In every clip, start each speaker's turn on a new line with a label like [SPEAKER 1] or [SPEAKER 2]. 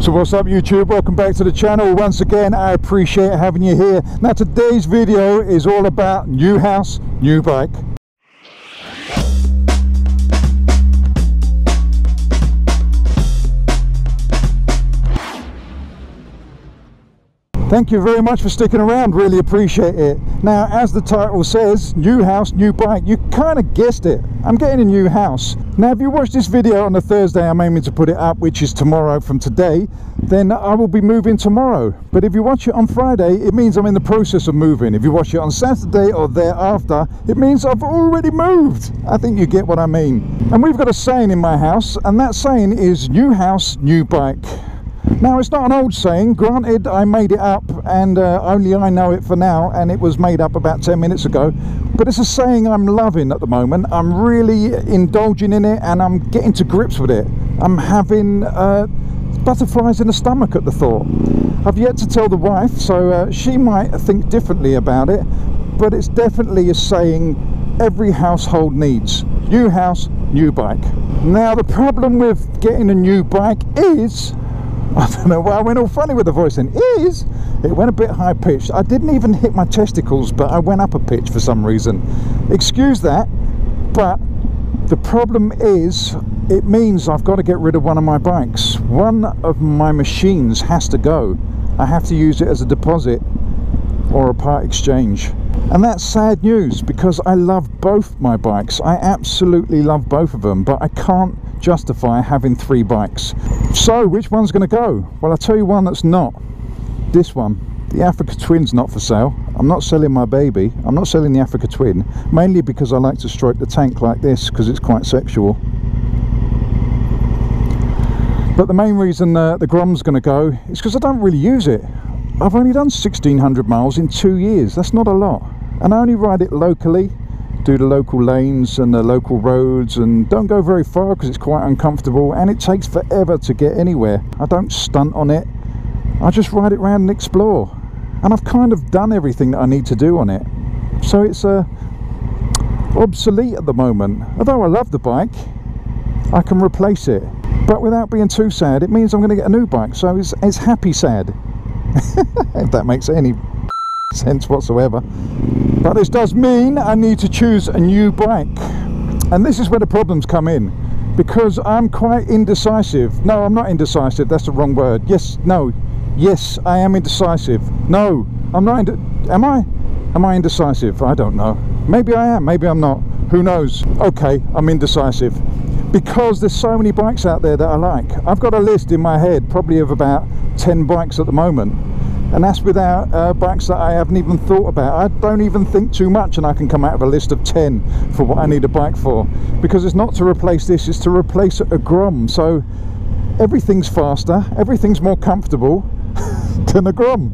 [SPEAKER 1] So what's up YouTube, welcome back to the channel. Once again, I appreciate having you here. Now today's video is all about new house, new bike. Thank you very much for sticking around, really appreciate it. Now, as the title says, new house, new bike, you kind of guessed it. I'm getting a new house. Now, if you watch this video on the Thursday I'm aiming to put it up, which is tomorrow from today, then I will be moving tomorrow. But if you watch it on Friday, it means I'm in the process of moving. If you watch it on Saturday or thereafter, it means I've already moved. I think you get what I mean. And we've got a saying in my house, and that saying is new house, new bike. Now, it's not an old saying, granted I made it up and only I know it for now, and it was made up about 10 minutes ago, but it's a saying I'm loving at the moment. I'm really indulging in it and I'm getting to grips with it. I'm having butterflies in the stomach at the thought. I've yet to tell the wife, so she might think differently about it, but it's definitely a saying every household needs. New house, new bike. Now, the problem with getting a new bike is, I don't know why I went all funny with the voice then, it went a bit high pitched. I didn't even hit my testicles, but I went up a pitch for some reason. Excuse that, but the problem is it means I've got to get rid of one of my bikes. One of my machines has to go. I have to use it as a deposit or a part exchange. And that's sad news because I love both my bikes. I absolutely love both of them, but I can't justify having 3 bikes. So which one's going to go? Well, I'll tell you one that's not. This one. The Africa Twin's not for sale. I'm not selling my baby. I'm not selling the Africa Twin, mainly because I like to stroke the tank like this because it's quite sexual. But the main reason the Grom's going to go is because I don't really use it. I've only done 1,600 miles in 2 years. That's not a lot. And I only ride it locally, do the local lanes and the local roads, and don't go very far because it's quite uncomfortable and it takes forever to get anywhere. I don't stunt on it. I just ride it around and explore. And I've kind of done everything that I need to do on it. So it's obsolete at the moment. Although I love the bike, I can replace it. But without being too sad, it means I'm going to get a new bike. So it's happy sad. If that makes any sense whatsoever. But this does mean I need to choose a new bike, and this is where the problems come in, because I'm quite indecisive. No, I'm not indecisive, that's the wrong word. Yes, I am indecisive. No, I'm not. Am I indecisive? I don't know. Maybe I am, maybe I'm not, who knows. Okay, I'm indecisive because there's so many bikes out there that I like. I've got a list in my head probably of about 10 bikes at the moment, and that's without bikes that I haven't even thought about. I don't even think too much and I can come out of a list of 10 for what I need a bike for, because it's not to replace this, it's to replace a Grom. So everything's faster, everything's more comfortable than a Grom,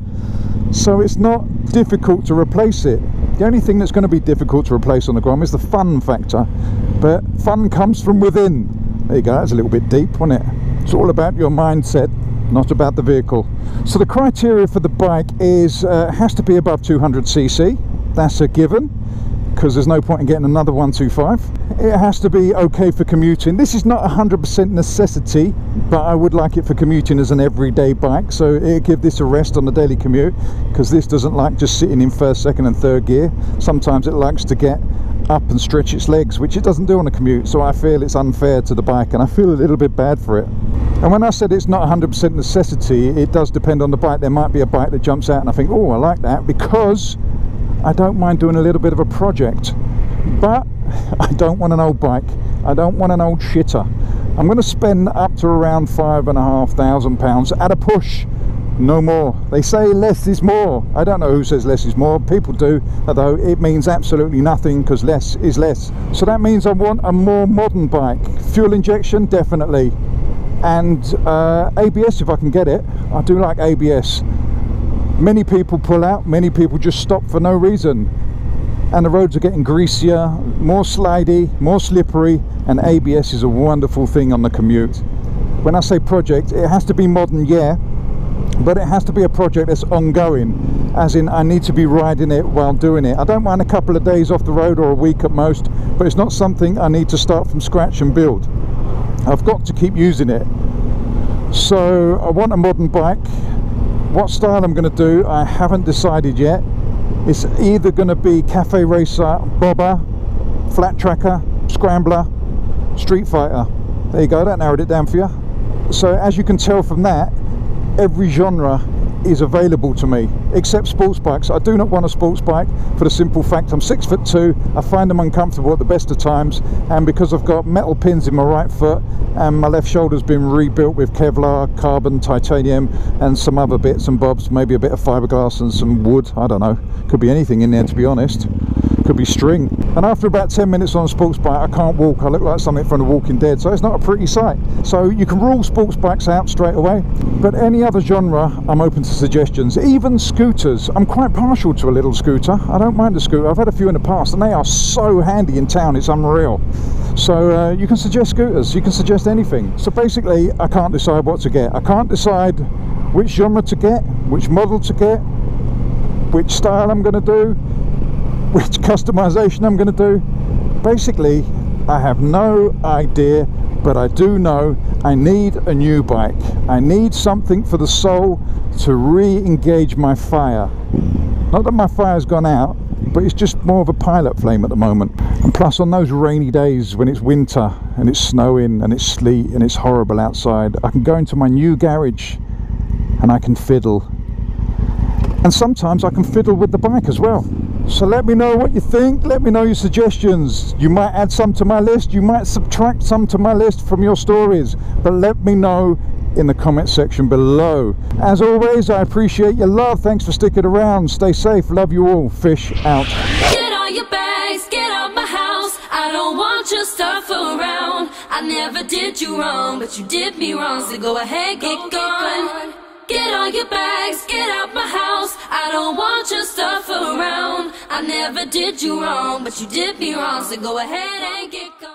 [SPEAKER 1] so it's not difficult to replace it. The only thing that's going to be difficult to replace on the Grom is the fun factor, but fun comes from within. There you go, that's a little bit deep, wasn't it? It's all about your mindset, not about the vehicle. So the criteria for the bike is has to be above 200cc. That's a given, because there's no point in getting another 125. It has to be okay for commuting. This is not 100% necessity, but I would like it for commuting as an everyday bike, so it'll give this a rest on the daily commute, because this doesn't like just sitting in first, second and third gear. Sometimes it likes to get up and stretch its legs, which it doesn't do on a commute, so I feel it's unfair to the bike and I feel a little bit bad for it. And when I said it's not 100% necessity, it does depend on the bike. There might be a bike that jumps out and I think, oh, I like that, because I don't mind doing a little bit of a project. But I don't want an old bike. I don't want an old shitter. I'm going to spend up to around £5,500 at a push. No more. They say less is more. I don't know who says less is more. People do, although it means absolutely nothing, because less is less. So that means I want a more modern bike. Fuel injection, definitely. And ABS if I can get it. I do like ABS. Many people pull out, many people just stop for no reason. And the roads are getting greasier, more slidey, more slippery, and ABS is a wonderful thing on the commute. When I say project, it has to be modern, yeah, but it has to be a project that's ongoing, as in I need to be riding it while doing it. I don't mind a couple of days off the road or a week at most, but it's not something I need to start from scratch and build. I've got to keep using it. So I want a modern bike. What style I'm going to do, I haven't decided yet. It's either going to be Cafe Racer, Bobber, Flat Tracker, Scrambler, Street Fighter. There you go, that narrowed it down for you. So as you can tell from that, every genre is available to me except sports bikes. I do not want a sports bike for the simple fact I'm 6'2", I find them uncomfortable at the best of times, and because I've got metal pins in my right foot and my left shoulder's been rebuilt with Kevlar, carbon, titanium and some other bits and bobs, maybe a bit of fiberglass and some wood, I don't know, could be anything in there to be honest, could be string. And after about 10 minutes on a sports bike I can't walk, I look like something from The Walking Dead, so it's not a pretty sight. So you can rule sports bikes out straight away, but any other genre I'm open to suggestions. Even scooters, I'm quite partial to a little scooter. I don't mind a scooter, I've had a few in the past and they are so handy in town, it's unreal. So you can suggest scooters, you can suggest anything. So basically I can't decide what to get. I can't decide which genre to get, which model to get, which style I'm going to do, which customization I'm going to do. Basically I have no idea, but I do know I need a new bike. I need something for the soul to re-engage my fire. Not that my fire's gone out, but it's just more of a pilot flame at the moment. And plus on those rainy days when it's winter and it's snowing and it's sleet and it's horrible outside, I can go into my new garage and I can fiddle. And sometimes I can fiddle with the bike as well. So let me know what you think, let me know your suggestions. You might add some to my list, you might subtract some to my list from your stories, but let me know in the comment section below. As always, I appreciate your love, thanks for sticking around, stay safe, love you all, fish out.
[SPEAKER 2] Get all your bags, get out my house, I don't want your stuff around. I never did you wrong, but you did me wrong, so go ahead, get gone. Get all your bags, get out my house, I don't want your stuff around. I never did you wrong, but you did me wrong, so go ahead and get gone.